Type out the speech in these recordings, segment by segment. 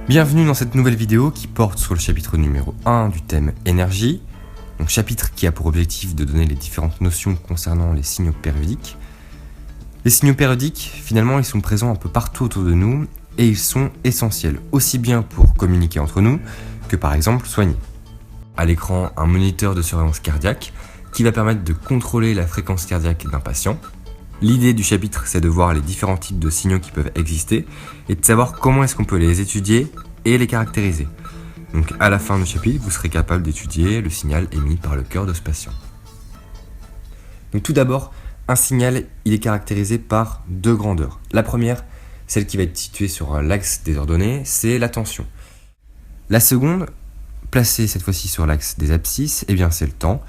Bienvenue dans cette nouvelle vidéo qui porte sur le chapitre numéro 1 du thème énergie. Donc chapitre qui a pour objectif de donner les différentes notions concernant les signaux périodiques. Les signaux périodiques, finalement, ils sont présents un peu partout autour de nous et ils sont essentiels, aussi bien pour communiquer entre nous que par exemple soigner. À l'écran, un moniteur de surveillance cardiaque qui va permettre de contrôler la fréquence cardiaque d'un patient. L'idée du chapitre, c'est de voir les différents types de signaux qui peuvent exister et de savoir comment est-ce qu'on peut les étudier et les caractériser. Donc à la fin du chapitre, vous serez capable d'étudier le signal émis par le cœur de ce patient. Donc tout d'abord, un signal, il est caractérisé par deux grandeurs. La première, celle qui va être située sur l'axe des ordonnées, c'est la tension. La seconde, placée cette fois-ci sur l'axe des abscisses, eh bien c'est le temps.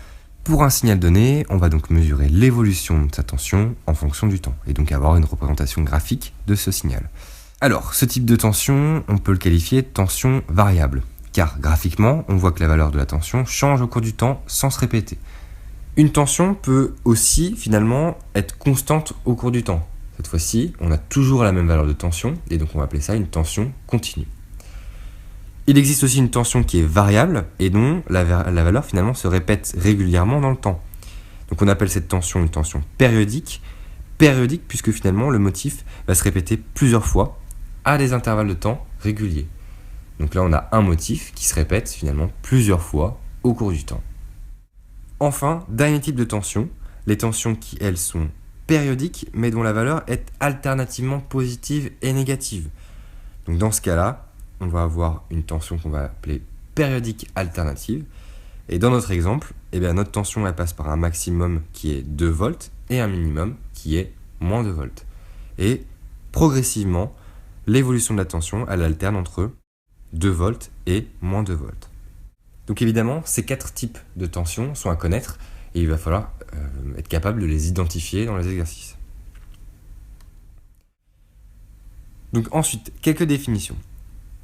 Pour un signal donné, on va donc mesurer l'évolution de sa tension en fonction du temps, et donc avoir une représentation graphique de ce signal. Alors, ce type de tension, on peut le qualifier de tension variable, car graphiquement, on voit que la valeur de la tension change au cours du temps sans se répéter. Une tension peut aussi, finalement, être constante au cours du temps. Cette fois-ci, on a toujours la même valeur de tension, et donc on va appeler ça une tension continue. Il existe aussi une tension qui est variable et dont la valeur finalement se répète régulièrement dans le temps. Donc on appelle cette tension une tension périodique. Périodique puisque finalement le motif va se répéter plusieurs fois à des intervalles de temps réguliers. Donc là on a un motif qui se répète finalement plusieurs fois au cours du temps. Enfin, dernier type de tension, les tensions qui elles sont périodiques mais dont la valeur est alternativement positive et négative. Donc dans ce cas-là, on va avoir une tension qu'on va appeler périodique alternative. Et dans notre exemple, notre tension elle passe par un maximum qui est 2 volts et un minimum qui est moins 2 volts. Et progressivement, l'évolution de la tension, elle alterne entre 2 volts et moins 2 volts. Donc évidemment, ces 4 types de tensions sont à connaître et il va falloir être capable de les identifier dans les exercices. Donc ensuite, quelques définitions.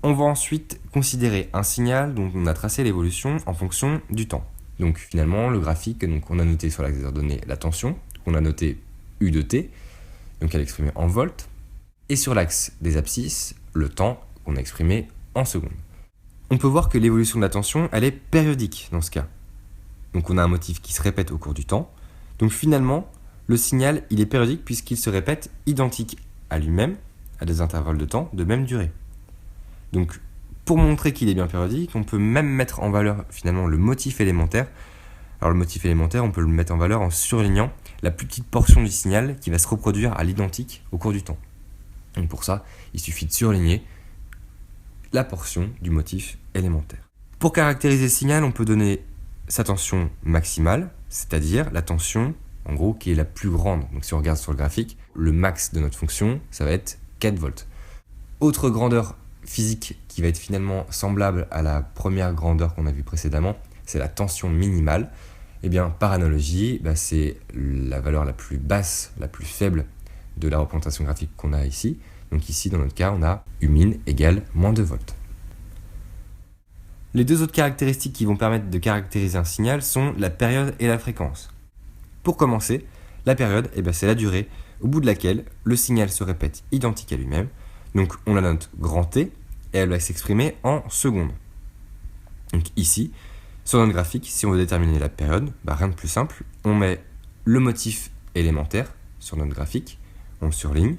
On va ensuite considérer un signal dont on a tracé l'évolution en fonction du temps. Donc finalement, le graphique, donc on a noté sur l'axe des ordonnées la tension, on a noté U de t, donc elle est exprimée en volts, et sur l'axe des abscisses, le temps qu'on a exprimé en secondes. On peut voir que l'évolution de la tension, elle est périodique dans ce cas. Donc on a un motif qui se répète au cours du temps. Donc finalement, le signal, il est périodique puisqu'il se répète identique à lui-même, à des intervalles de temps de même durée. Donc, pour montrer qu'il est bien périodique, on peut même mettre en valeur finalement le motif élémentaire. Alors le motif élémentaire, on peut le mettre en valeur en surlignant la plus petite portion du signal qui va se reproduire à l'identique au cours du temps. Donc pour ça, il suffit de surligner la portion du motif élémentaire. Pour caractériser le signal, on peut donner sa tension maximale, c'est-à-dire la tension en gros qui est la plus grande. Donc si on regarde sur le graphique, le max de notre fonction, ça va être 4 volts. Autre grandeur physique qui va être finalement semblable à la première grandeur qu'on a vue précédemment, c'est la tension minimale. Et bien par analogie, c'est la valeur la plus basse, la plus faible de la représentation graphique qu'on a ici. Donc ici dans notre cas, on a U min égale moins 2 volts. Les deux autres caractéristiques qui vont permettre de caractériser un signal sont la période et la fréquence. Pour commencer, la période, c'est la durée au bout de laquelle le signal se répète identique à lui-même. Donc on la note grand T et elle va s'exprimer en secondes. Donc ici, sur notre graphique, si on veut déterminer la période, rien de plus simple, on met le motif élémentaire sur notre graphique, on le surligne.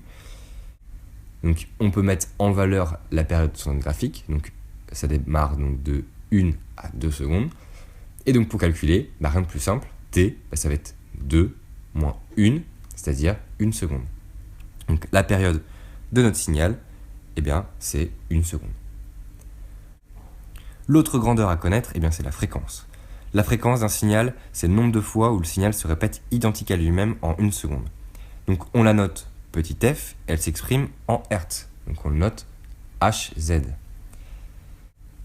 Donc on peut mettre en valeur la période sur notre graphique, donc ça démarre donc de 1 à 2 secondes. Et donc pour calculer, rien de plus simple, T, ça va être 2 moins 1, c'est-à-dire 1 seconde. Donc la période de notre signal, c'est 1 seconde. L'autre grandeur à connaître, c'est la fréquence. La fréquence d'un signal, c'est le nombre de fois où le signal se répète identique à lui-même en 1 seconde. Donc on la note petit f, elle s'exprime en Hertz. Donc on le note Hz.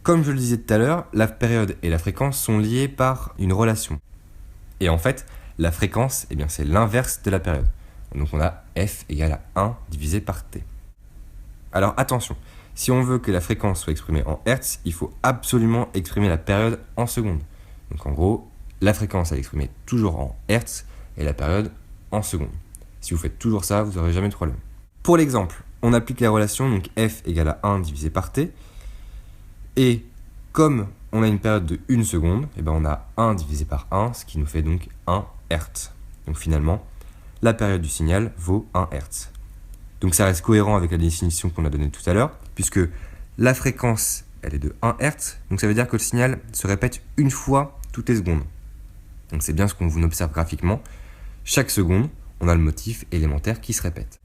Comme je le disais tout à l'heure, la période et la fréquence sont liées par une relation. Et en fait, la fréquence, c'est l'inverse de la période. Donc on a f égale à 1 divisé par t. Alors attention, si on veut que la fréquence soit exprimée en Hertz, il faut absolument exprimer la période en secondes. Donc en gros, la fréquence elle est exprimée toujours en Hertz et la période en secondes. Si vous faites toujours ça, vous n'aurez jamais de problème. Pour l'exemple, on applique la relation donc f égale à 1 divisé par t. Et comme on a une période de 1 seconde, et ben on a 1 divisé par 1, ce qui nous fait donc 1 Hz. Donc finalement, la période du signal vaut 1 Hz. Donc ça reste cohérent avec la définition qu'on a donnée tout à l'heure, puisque la fréquence, elle est de 1 Hz, donc ça veut dire que le signal se répète une fois toutes les secondes. Donc c'est bien ce qu'on vous observe graphiquement. Chaque seconde, on a le motif élémentaire qui se répète.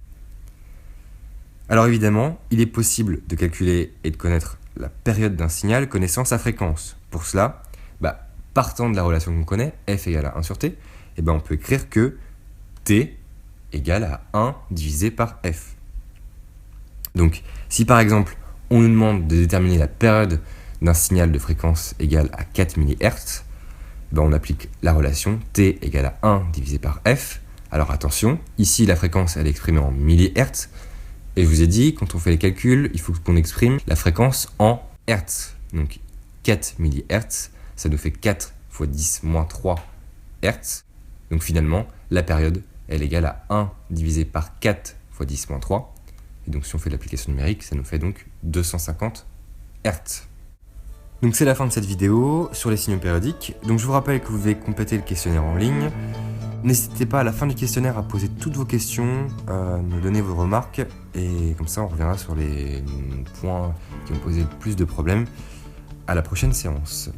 Alors évidemment, il est possible de calculer et de connaître la période d'un signal connaissant sa fréquence. Pour cela, partant de la relation qu'on connaît, f égale à 1 sur t, on peut écrire que t égale à 1 divisé par f. Donc si par exemple on nous demande de déterminer la période d'un signal de fréquence égale à 4 mHz, on applique la relation t égale à 1 divisé par f. Alors attention, ici la fréquence elle est exprimée en mHz, et je vous ai dit, quand on fait les calculs, il faut qu'on exprime la fréquence en Hertz. Donc 4 mHz, ça nous fait 4 fois 10 moins 3 Hertz. Donc finalement, la période, elle est égale à 1 divisé par 4 fois 10 moins 3. Et donc si on fait l'application numérique, ça nous fait donc 250 Hertz. Donc c'est la fin de cette vidéo sur les signaux périodiques. Donc je vous rappelle que vous devez compléter le questionnaire en ligne. N'hésitez pas à la fin du questionnaire à poser toutes vos questions, nous donner vos remarques, et comme ça on reviendra sur les points qui ont posé le plus de problèmes à la prochaine séance.